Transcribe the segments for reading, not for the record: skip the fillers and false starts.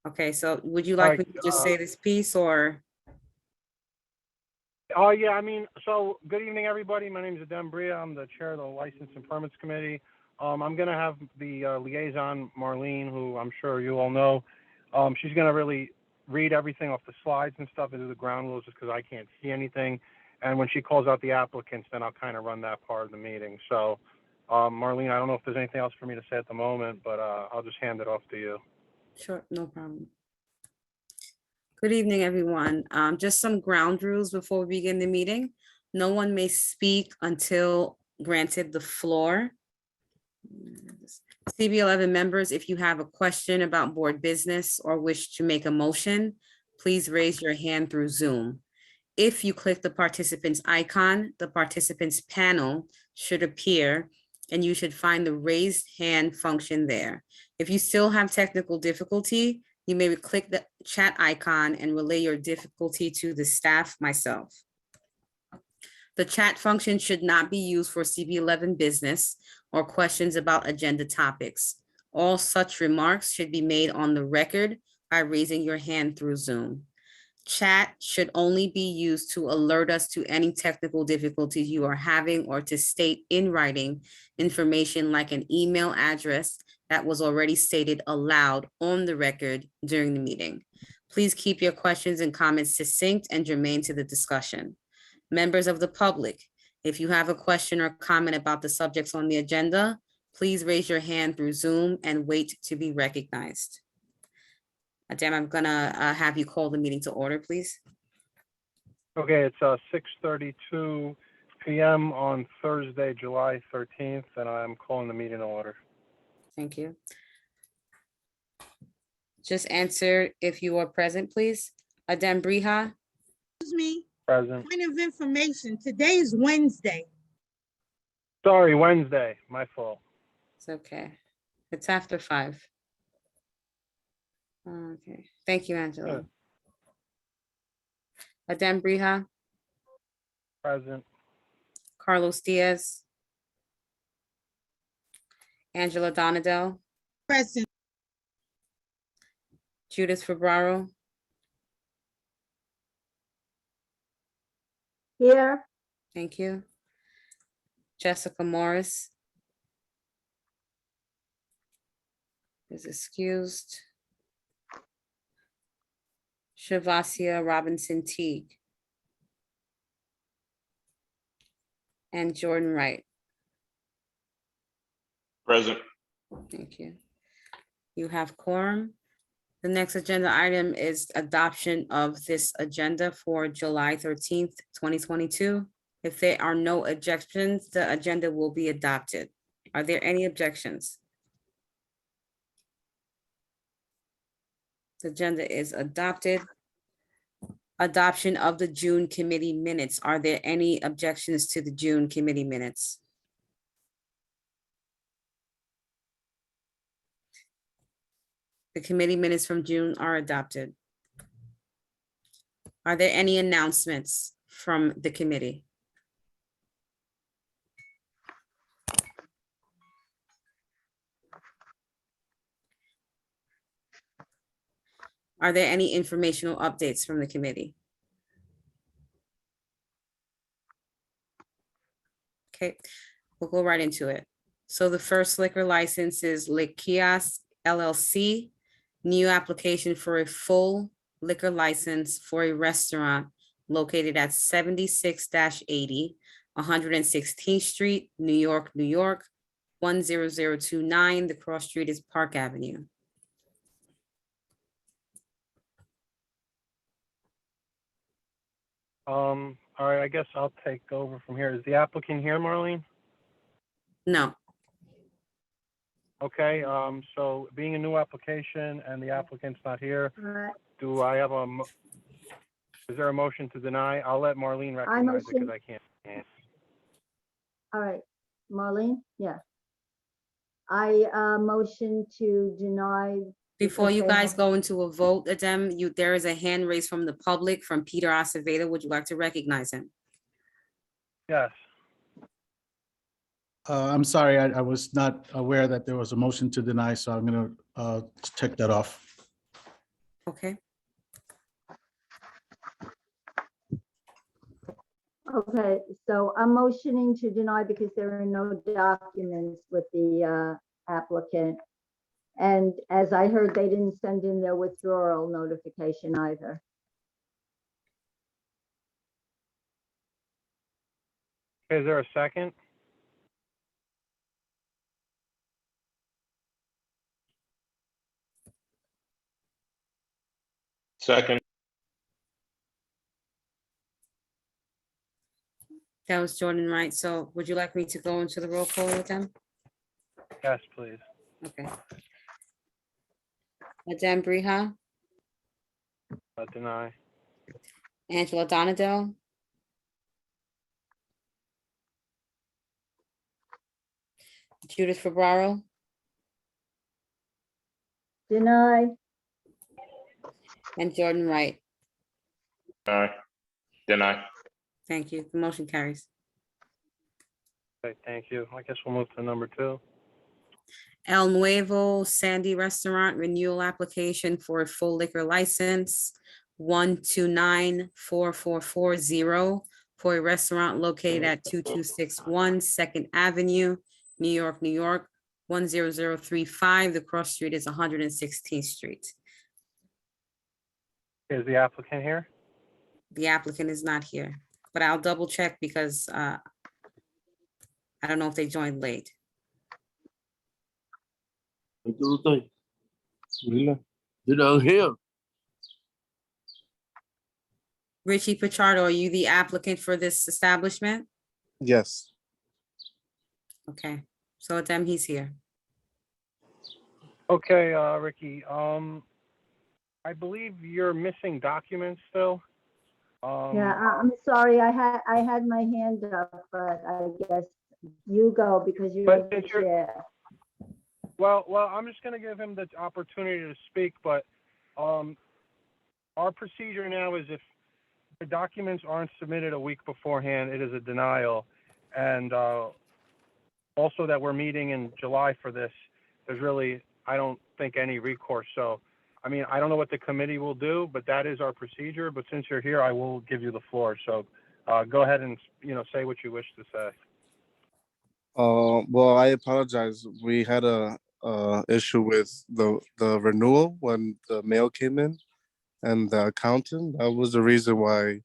Okay, so would you All like right, me to just say this piece or? Oh, yeah, I mean, so good evening, everybody. My name is Adem Bria. I'm the chair of the License and Permits Committee. I'm going to have the liaison, Marlene, who I'm sure you all know. She's going to really read everything off the slides and stuff into the ground rules just because I can't see anything. And when she calls out the applicants, then I'll kind of run that part of the meeting. So, Marlene, I don't know if there's anything else for me to say at the moment, but I'll just hand it off to you. Sure, no problem. Good evening, everyone. Just some ground rules before we begin the meeting. No one may speak until granted the floor. CB11 members, if you have a question about board business or wish to make a motion, please raise your hand through Zoom. If you click the participants icon, the participants panel should appear and you should find the raised hand function there. If you still have technical difficulty, you may click the chat icon and relay your difficulty to the staff, myself. The chat function should not be used for CB11 business or questions about agenda topics. All such remarks should be made on the record by raising your hand through Zoom. Chat should only be used to alert us to any technical difficulties you are having or to state in writing information like an email address that was already stated aloud on the record during the meeting. Please keep your questions and comments succinct and germane to the discussion. Members of the public, if you have a question or comment about the subjects on the agenda, please raise your hand through Zoom and wait to be recognized. Adem, I'm gonna have you call the meeting to order, please. Okay, it's 6:32 p.m. on Thursday, July 13th, and I'm calling the meeting to order. Thank you. Just answer if you are present, please. Adem Briha. Excuse me, Present. point of information, today is Wednesday. Sorry, Wednesday, my fault. It's okay. It's after 5. Okay, thank you, Angela. Adem Briha, Present. Carlos Diaz, Angela Donadell, Present. Judith Fabraro, Here. thank you. Jessica Morris is excused. Shavassia Robinson Teague. And Jordan Wright. Present. Thank you. You have quorum. The next agenda item is adoption of this agenda for July 13th, 2022. If there are no objections, the agenda will be adopted. Are there any objections? The agenda is adopted. Adoption of the June committee minutes. Are there any objections to the June committee minutes? The committee minutes from June are adopted. Are there any announcements from the committee? Are there any informational updates from the committee? Okay, we'll go right into it. So the first liquor license is Lick Kiosk LLC, new application for a full liquor license for a restaurant located at 76-80, 116th Street, New York, New York, 10029. The cross street is Park Avenue. All right, I guess I'll take over from here. Is the applicant here, Marlene? No, Okay, so being a new application and the applicant's not here, do I have is there a motion to deny? I'll let Marlene recognize it because I can't. All right, Marlene, yeah. I motion to deny. before you guys go into a vote, Adem, there is a hand raised from the public from Peter Acevedo. Would you like to recognize him? Yes. I'm sorry, I was not aware that there was a motion to deny, so I'm gonna check that off. Okay, Okay, so I'm motioning to deny because there are no documents with the applicant. And as I heard, they didn't send in their withdrawal notification either. Is there a second? Second. that was Jordan Wright. So would you like me to go into the roll call with them? Yes, please. Okay. Madame Briha, Deny. Angela Donadell, Judith Ferraro, Deny, and Jordan Wright. Aye. Deny. Thank you. The motion carries. Okay, thank you. I guess we'll move to number 2. El Nuevo Sandy Restaurant Renewal Application for a full liquor license 1294440 for a restaurant located at 2261 Second Avenue, New York, New York, 10035. The cross street is 116th Street. Is the applicant here? The applicant is not here, but I'll double check because I don't know if they joined late. Richie Pichardo, are you the applicant for this establishment? Yes, Okay, so then he's here. Okay, Ricky, I believe you're missing documents still. yeah, I'm sorry, I had my hand up, but I guess you go because you're But the since you're- chair. Well, I'm just gonna give him the opportunity to speak, but, our procedure now is if the documents aren't submitted a week beforehand, it is a denial. And, also that we're meeting in July for this, there's really, I don't think, any recourse. So, I mean, I don't know what the committee will do, but that is our procedure. But since you're here, I will give you the floor. So, go ahead and, say what you wish to say. well, I apologize. We had a issue with the renewal when the mail came in and the accountant. That was the reason why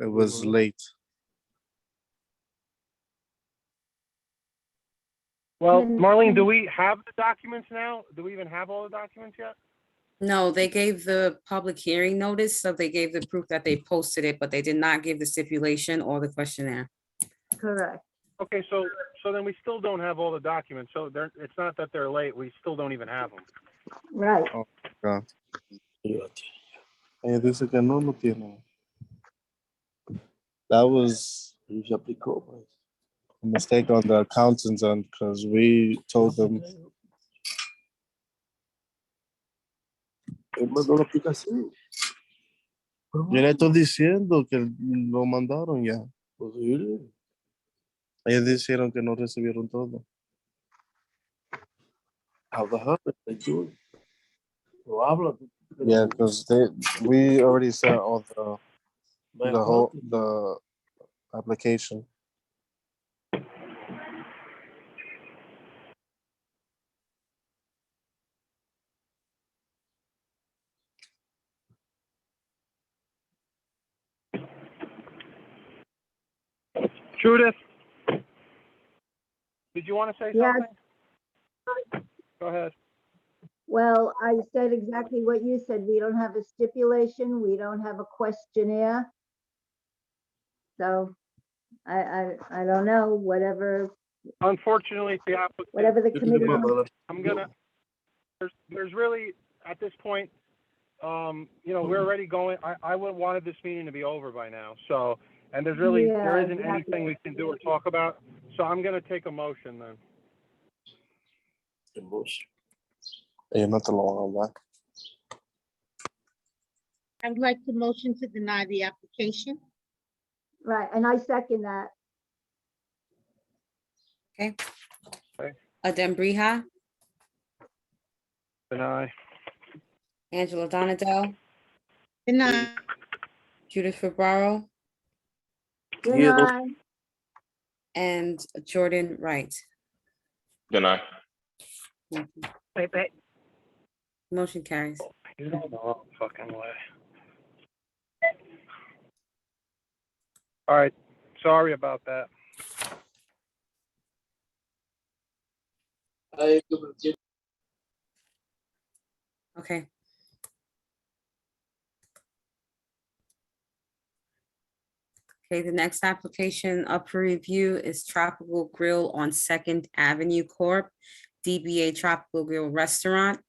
it was late. Well, And- Marlene, do we have the documents now? Do we even have all the documents yet? No, they gave the public hearing notice, so they gave the proof that they posted it, but they did not give the stipulation or the questionnaire. Correct. Okay, so then we still don't have all the documents. So it's not that they're late. We still don't even have them. Right. Ella dice que no tiene. That was a mistake on the accountant's end because we told them. Yo le estoy diciendo que lo mandaron ya. Ellos dijeron que no recibieron todo. Yeah, because we already sent all the application. Judith, did you want to say Yes. something? Go ahead. Well, I said exactly what you said. We don't have a stipulation. We don't have a questionnaire. So I don't know, whatever Unfortunately, the applicant. the committee. I'm gonna. There's really at this point, we're already going. I would have wanted this meeting to be over by now. So, and there Yeah, isn't exactly. anything we can do or talk about. So I'm gonna take a motion then. Ellos no te lo van a hablar. I would like the motion to deny the application. Right, and I second that. Adem Briha, Deny. Angela Donadell, deny, Judith Fabro, Deny. and Jordan Wright. Deny. Wait. Motion carries. You don't know fucking way. All right, sorry about that. Okay. Okay, the next application up for review is Tropical Grill on Second Avenue Corp., DBA Tropical Grill Restaurant,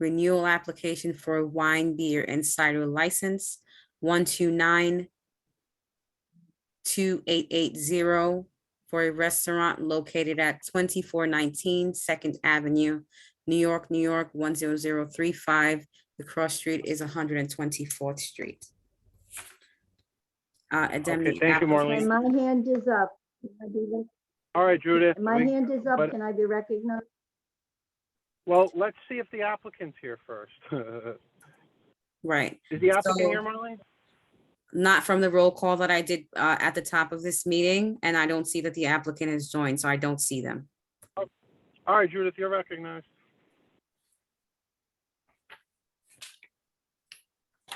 renewal application for a wine, beer, and cider license, 129-2880 for a restaurant located at 2419 Second Avenue, New York, 10035. The cross street is 124th Street. Addendum, Okay, the thank you, applicant- And Marlene. my hand is up. Can I be rec- All right, Judith. My hand is up. but- Can I be recognized? Well, let's see if the applicant's here first. Right, Is the applicant So- here, Marlene? not from the roll call that I did at the top of this meeting, and I don't see that the applicant has joined, so I don't see them. All right, Judith, you're recognized.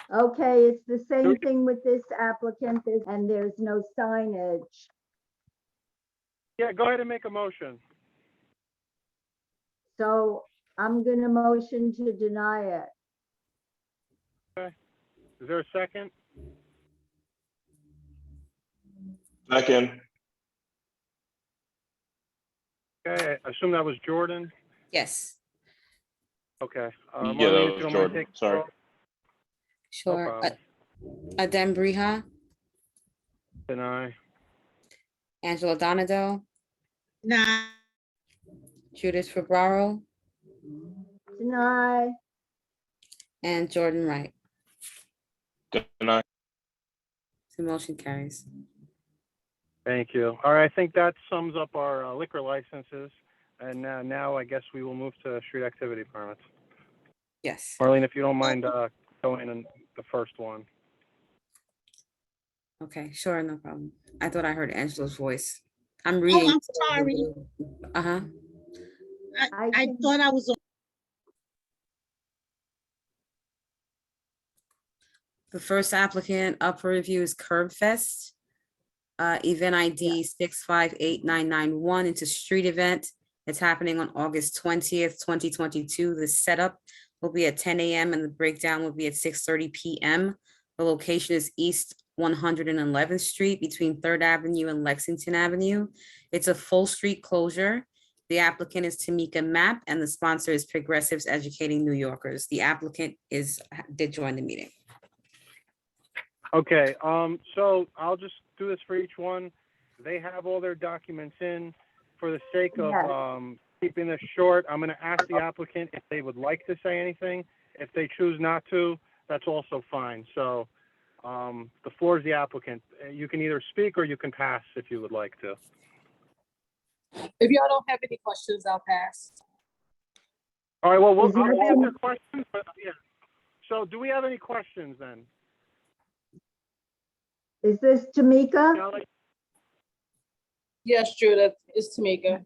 Okay, it's the same thing with this applicant, and there's no signage. Yeah, go ahead and make a motion. So I'm gonna motion to deny it. Is there a second? Second. Okay, I assume that was Jordan. Yes, Okay. Yeah, Marlene, that if you was don't mind Jordan. taking- Sorry. sure. problem. Adem Briha, Deny. Angela Donadell, deny, Judith Fabro, Deny. and Jordan Wright. Deny. The motion carries. Thank you. All right, I think that sums up our liquor licenses. And now I guess we will move to street activity permits. Yes, Marlene, if you don't mind going in the first one. okay, sure, no problem. I thought I heard Angela's voice. I'm oh, reading. I'm sorry, Uh-huh. I thought I was on. The first applicant up for review is Curb Fest. Event ID 658991. It's a street event. It's happening on August 20th, 2022. The setup will be at 10 a.m. and the breakdown will be at 6:30 p.m. The location is East 111th Street between 3rd Avenue and Lexington Avenue. It's a full street closure. The applicant is Tamika Mapp and the sponsor is Progressives Educating New Yorkers. The applicant did join the meeting. Okay, so I'll just do this for each one. They have all their documents in. For the sake of Yes. keeping this short, I'm gonna ask the applicant if they would like to say anything. If they choose not to, that's also fine. So, the floor is the applicant. You can either speak or you can pass if you would like to. If y'all don't have any questions, I'll pass. All right, well, Is I'll there answer any- questions, but yeah. So do we have any questions then? Is this Tamika? Kelly? Yes, Judith, it's Tamika.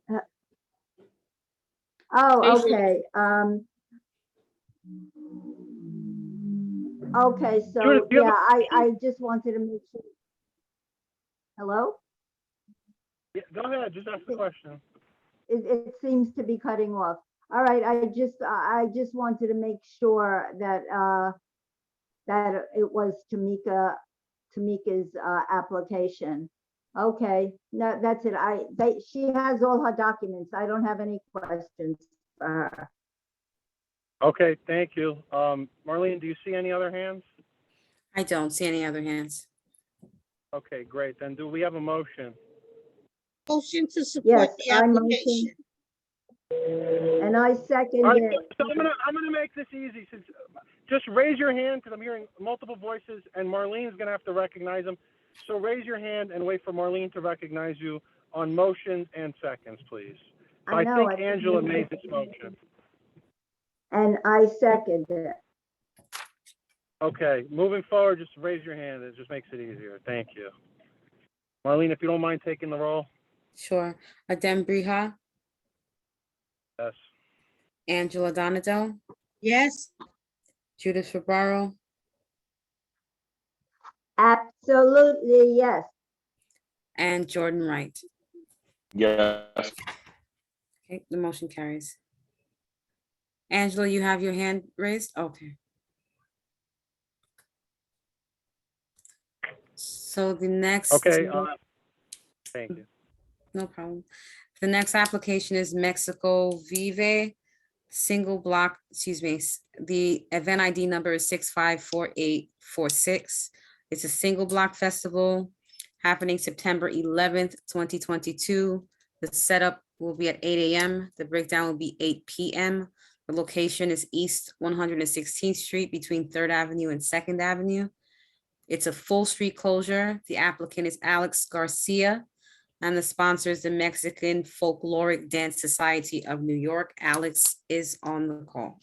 Oh, Hey, Judy. okay, okay, so, Judith, do you have yeah, a I just wanted to make sure. Hello? Yeah, go ahead, just ask the question. It seems to be cutting off. All right, I just wanted to make sure that, that it was Tamika's, application. Okay, no, that's it. She has all her documents. I don't have any questions for her. Okay, thank you. Marlene, do you see any other hands? I don't see any other hands. Okay, great. Then do we have a motion? Motion to support the Yes, I motion. application. And I second All right, it. so I'm gonna make this easy, since, just raise your hand, because I'm hearing multiple voices, and Marlene's gonna have to recognize them. So raise your hand and wait for Marlene to recognize you on motions and seconds, please. So I know, think Angela made this motion. And I second it. Okay, moving forward, just raise your hand. It just makes it easier. Thank you. Marlene, if you don't mind taking the roll. Sure. Adem Briha, Yes. Angela Donadel, Yes, Judith Fabaro, Absolutely, yes. and Jordan Wright. Yes. Okay, the motion carries. Angela, you have your hand raised? Okay. So the next. Okay, thank you. No problem. The next application is Mexico Vive, single block, excuse me, the event ID number is 654846. It's a single block festival happening September 11th, 2022. The setup will be at 8 a.m. The breakdown will be 8 p.m. The location is East 116th Street between 3rd Avenue and 2nd Avenue. It's a full street closure. The applicant is Alex Garcia, and the sponsor is the Mexican Folkloric Dance Society of New York. Alex is on the call.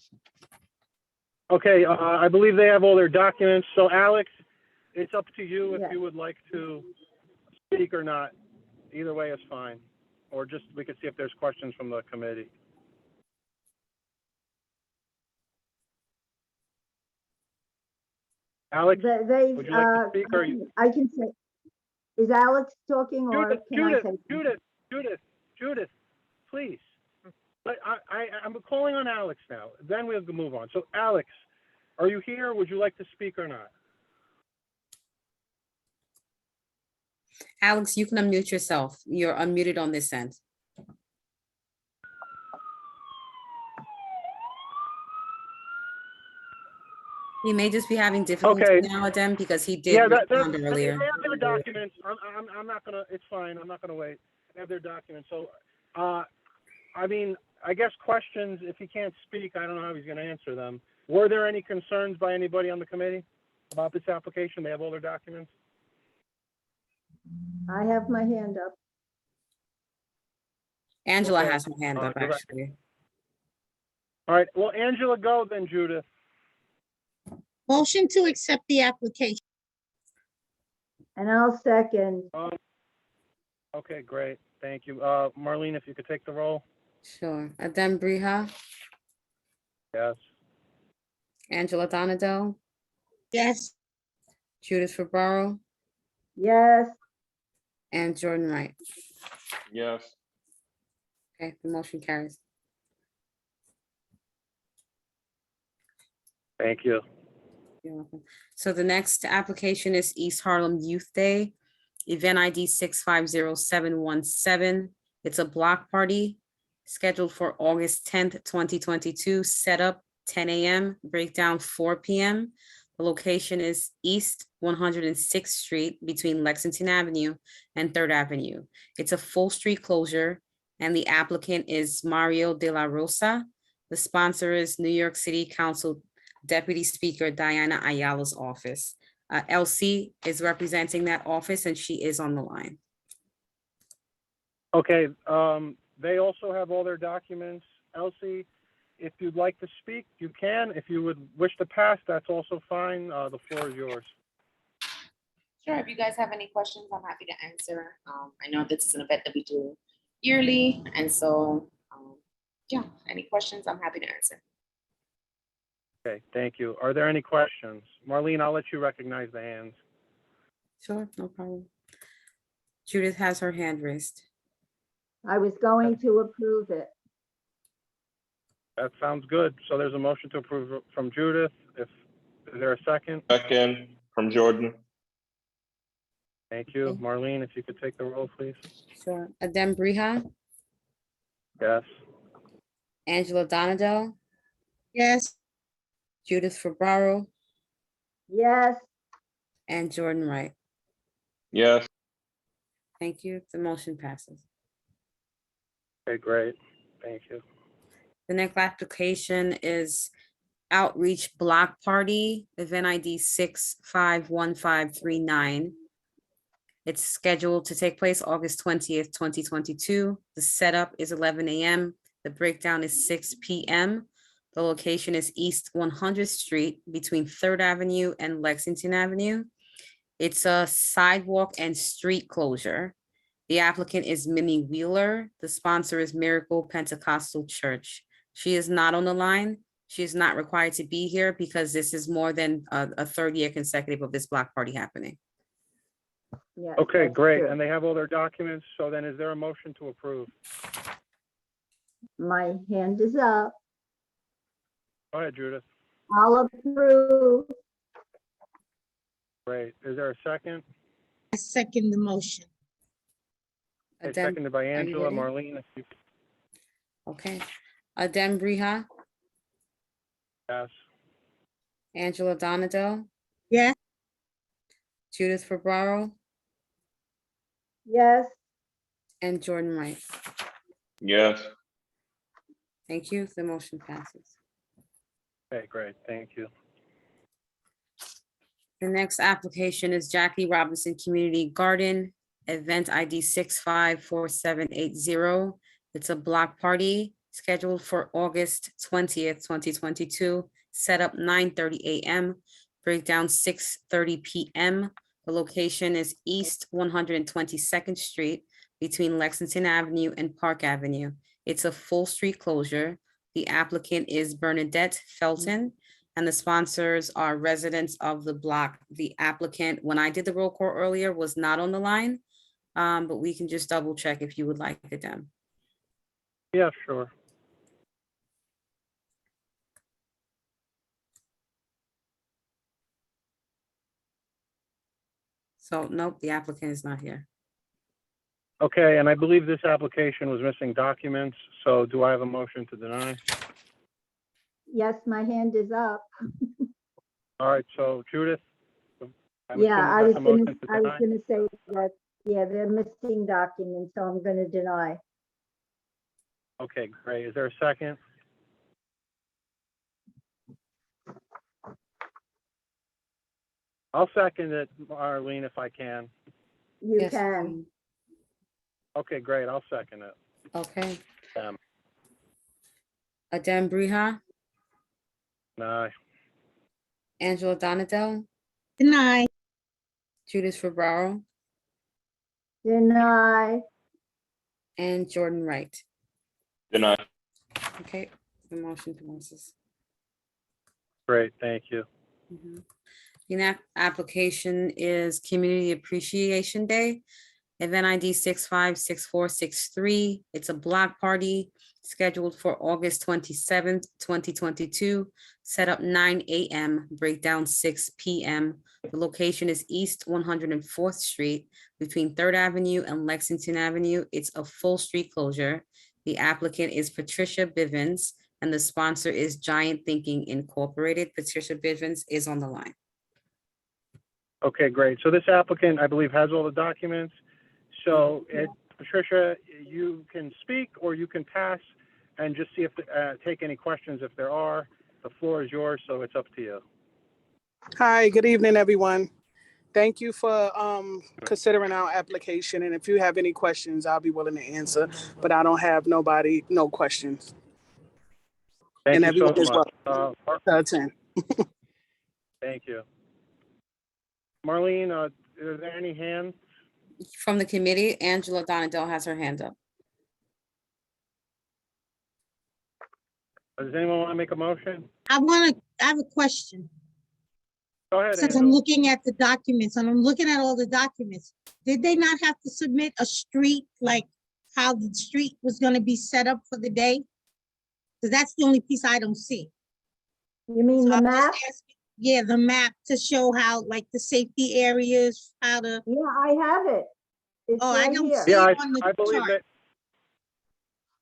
Okay, I believe they have all their documents. So Alex, it's up to you if Yes. you would like to speak or not. Either way is fine. Or just, we could see if there's questions from the committee. Alex, They, would you like to speak or you? I can say, is Alex talking or Judith, can I Judith, say? Judith, please. But I'm calling on Alex now. Then we'll move on. So Alex, are you here? Would you like to speak or not? Alex, you can unmute yourself. You're unmuted on this end. He may just be having difficulty Okay. now, Adem, because he did Yeah, respond they earlier. have their documents. I'm not gonna. It's fine. I'm not gonna wait. They have their documents. So, I mean, I guess questions. If he can't speak, I don't know how he's gonna answer them. Were there any concerns by anybody on the committee about this application? They have all their documents. I have my hand up. Angela Okay. has her hand up, You're right. actually. All right. Well, Angela, go then, Judith. motion to accept the application. And I'll second. Okay, great. Thank you. Marlene, if you could take the roll. Sure. Adem Briha, Yes. Angela Donadel, Yes, Judith Fabaro, Yes, and Jordan Wright. Yes. Okay, the motion carries. Thank you. You're welcome. So the next application is East Harlem Youth Day, event ID 650717. It's a block party scheduled for August 10th, 2022, setup 10 a.m., breakdown 4 p.m. The location is East 106th Street between Lexington Avenue and 3rd Avenue. It's a full street closure, and the applicant is Mario De La Rosa. The sponsor is New York City Council Deputy Speaker Diana Ayala's office. Elsie is representing that office, and she is on the line. Okay, they also have all their documents. Elsie, if you'd like to speak, you can. If you would wish to pass, that's also fine. The floor is yours. Sure, if you guys have any questions, I'm happy to answer. I know this is an event that we do yearly, and so, yeah, any questions, I'm happy to answer. Okay, thank you. Are there any questions? Marlene, I'll let you recognize the hands. Sure, no problem. Judith has her hand raised. I was going to approve it. That sounds good. So there's a motion to approve from Judith. Is there a second? Second from Jordan. Thank you. Okay. Marlene, if you could take the roll, please. Sure. Adem Briha, Yes. Angela Donadel, yes, Judith Fabaro, Yes, and Jordan Wright. Yes. Thank you. The motion passes. Okay, great. Thank you. The next application is Outreach Block Party, event ID 651539. It's scheduled to take place August 20th, 2022. The setup is 11 a.m. The breakdown is 6 p.m. The location is East 100th Street between 3rd Avenue and Lexington Avenue. It's a sidewalk and street closure. The applicant is Minnie Wheeler. The sponsor is Miracle Pentecostal Church. She is not on the line. She is not required to be here because this is more than a third year consecutive of this block party happening. Yeah. Okay, that's great. true. And they have all their documents. So then is there a motion to approve? My hand is up. Go ahead, Judith. I'll approve. Great. Is there a second? I second the motion. Okay, Adem, seconded by you Angela. ready? Marlene, if you okay. Adem Briha, pass. Angela Donadell, Yes, Judith Ferraro, Yes, and Jordan Wright. Yes. Thank you. The motion passes. Okay, great. Thank you. The next application is Jackie Robinson Community Garden, event ID 654780. It's a block party scheduled for August 20th, 2022, set up 9:30 a.m., breakdown 6:30 p.m. The location is East 122nd Street between Lexington Avenue and Park Avenue. It's a full street closure. The applicant is Bernadette Felton, and the sponsors are residents of the block. The applicant, when I did the roll call earlier, was not on the line, but we can just double check if you would like it, Dem. Yeah, sure. So nope, the applicant is not here. Okay, and I believe this application was missing documents. So do I have a motion to deny? yes, my hand is up. All right, so Judith? I'm Yeah, assuming I was that's a gonna, motion to I was deny? gonna say that, yeah, they're missing documents, so I'm gonna deny. Okay, great. Is there a second? I'll second it, Marlene, if I can. You Yes, can. Okay, great. I'll second it. okay. Um, Adem Briha, No, Angela Donadell, deny. Judith Ferraro, Deny. and Jordan Wright. Deny. Okay, the motion passes. great, thank you. Mhm. The next application is Community Appreciation Day, event ID 656463. It's a block party scheduled for August 27th, 2022, set up 9 a.m., breakdown 6 p.m. The location is East 104th Street between 3rd Avenue and Lexington Avenue. It's a full street closure. The applicant is Patricia Bivens, and the sponsor is Giant Thinking Incorporated. Patricia Bivens is on the line. Okay, great. So this applicant, I believe, has all the documents. So Patricia, you can speak or you can pass and just see if, take any questions if there are. The floor is yours, so it's up to you. Hi, good evening, everyone. Thank you for considering our application. And if you have any questions, I'll be willing to answer, but I don't have no questions. Thank And you so everyone is much. welcome to attend. Thank you. Marlene, is there any hands? From the committee, Angela Donadell has her hand up. Does anyone want to make a motion? I have a question. Go ahead, Since I'm Angela. looking at the documents and I'm looking at all the documents, did they not have to submit a street, like how the street was gonna be set up for the day? Because that's the only piece I don't see. You mean So the I'm just map? asking- Yeah, the map to show how, like, the safety areas, how to, Yeah, I have it. It's oh, I right don't here. see Yeah, it on the I believe chart. that.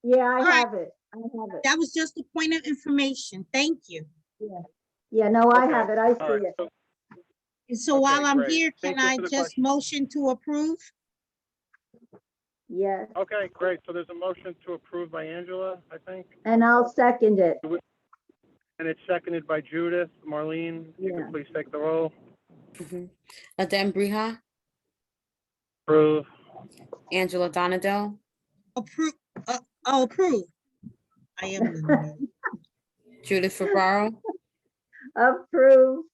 Yeah, I All right. have it. I have it. That was just a point of information. Thank you. Yeah, no, I Okay, have it. I all see right, it. so- And so Okay, while I'm great. here, Thank can you I for the just question. motion to approve? Yes, Okay, great. So there's a motion to approve by Angela, I think, and I'll second it. and it's seconded by Judith. Marlene, you Yeah. can please take the roll. Mhm. Adem Briha, Approve. Angela Donadell, Approve, approve. I am. Judith Fabaro, Approve.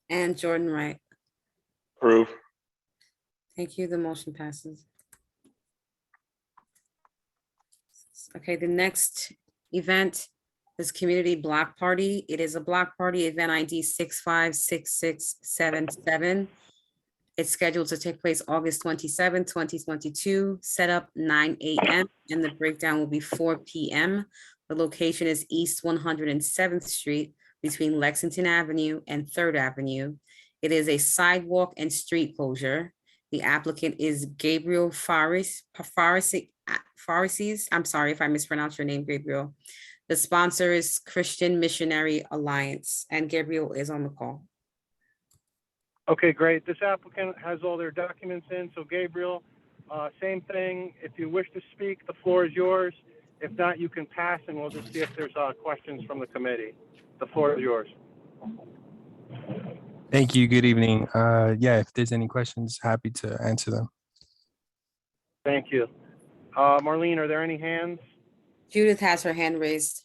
and Jordan Wright. Approve. Thank you. The motion passes. Okay, the next event is Community Block Party. It is a block party event ID 656677. It's scheduled to take place August 27, 2022, set up 9 a.m. and the breakdown will be 4 p.m. The location is East 107th Street between Lexington Avenue and 3rd Avenue. It is a sidewalk and street closure. The applicant is Gabriel Farises. I'm sorry if I mispronounced your name, Gabriel. The sponsor is Christian Missionary Alliance, and Gabriel is on the call. Okay, great. This applicant has all their documents in, so Gabriel, same thing. If you wish to speak, the floor is yours. If not, you can pass and we'll just see if there's questions from the committee. The floor is yours. Thank you. Good evening. Yeah, if there's any questions, happy to answer them. Thank you. Marlene, are there any hands? Judith has her hand raised.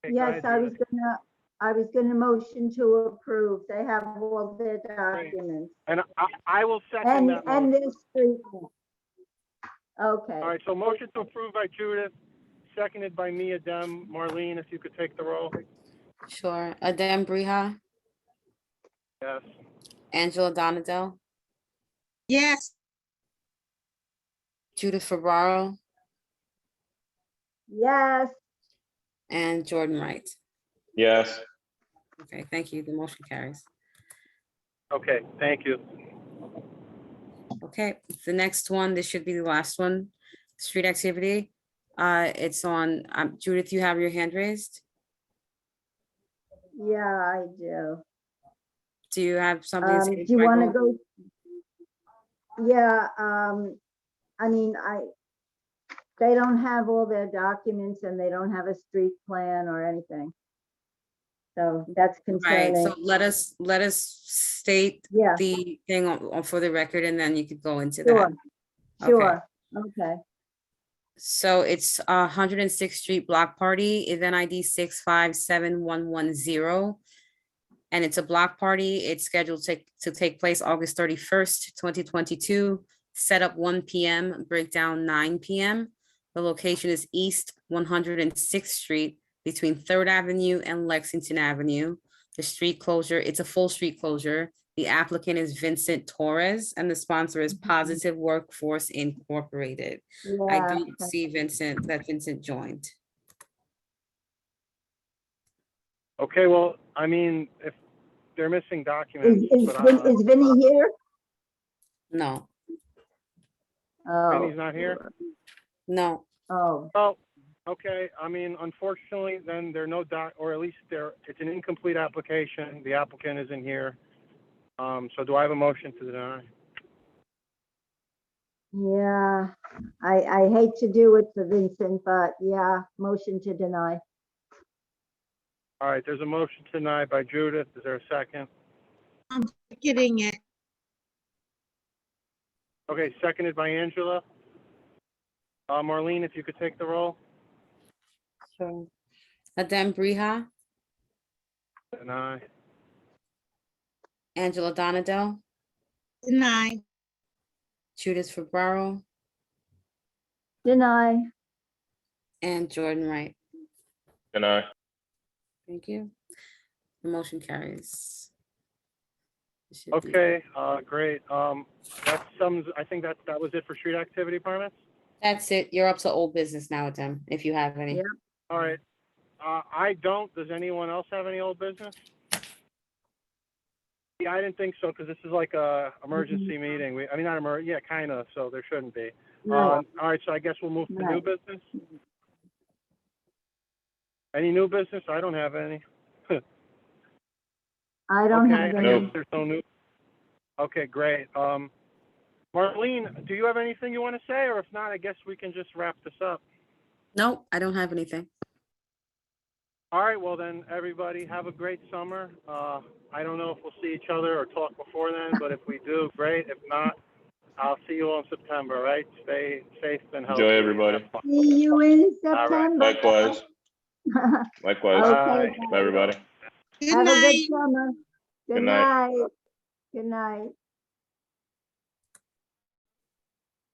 Okay, go Yes, ahead, Judith. I was gonna motion to approve. They have all their documents. And I will second that And motion. this street. Okay. All right, so motion to approve by Judith, seconded by me, Adem. Marlene, if you could take the roll. Sure. Adem Briha, Yes. Angela Donadell, yes, Judith Fabaro, Yes, and Jordan Wright. Yes. Okay, thank you. The motion carries. Okay, thank you. Okay, the next one, this should be the last one, street activity. It's on, Judith, you have your hand raised? yeah, I do. Do you have something to say? Do you want to Michael? go? Yeah, I mean, they don't have all their documents and they don't have a street plan or anything. So that's Right, concerning. so let us state Yeah, the thing for the record, and then you could go into that. sure, Okay. sure. Okay, So it's 106th Street Block Party, event ID 657110. And it's a block party. It's scheduled to take place August 31st, 2022. Setup 1 p.m., breakdown 9 p.m. The location is East 106th Street between 3rd Avenue and Lexington Avenue. The street closure, it's a full street closure. The applicant is Vincent Torres and the sponsor is Positive Workforce Incorporated. I yeah, don't see that Vincent joined. Okay, well, I mean, if they're missing documents, but is Vinny here? No, Vinny's Oh, not here? no. oh, Oh, okay. I mean, unfortunately, then there are no or at least it's an incomplete application. The applicant isn't here. So do I have a motion to deny? yeah. I hate to do it for Vincent, but yeah, motion to deny. All right, there's a motion to deny by Judith. Is there a second? I'm getting it. Okay, seconded by Angela. Marlene, if you could take the roll. Sure. Adem Briha, Deny. Angela Donadell, Denied, Judith Fabaro, Deny. and Jordan Wright. Deny. Thank you. The motion carries. It should be- Okay, great. That sums, I think that was it for street activity permits. That's it. You're up to old business now, Adem, if you have any. Yeah. All right. I don't. Does anyone else have any old business? Yeah, I didn't think so because this is like a emergency meeting. I mean, not yeah, kind of. So there shouldn't be. Right. All right. So I guess we'll move to new Right. business. Any new business? I don't have any. I don't Okay. have I any. guess there's no new. Okay, great. Marlene, do you have anything you want to say, or if not, I guess we can just wrap this up. No, I don't have anything. All right, well then, everybody, have a great summer. I don't know if we'll see each other or talk before then, but if we do, great. If not, I'll see you all in September, right? Stay safe and healthy. Enjoy, everybody. Have fun. See you in All right. September. Likewise. Likewise. Okay, Bye, everybody. Good have a good night. summer. Good Good night. night. Good night.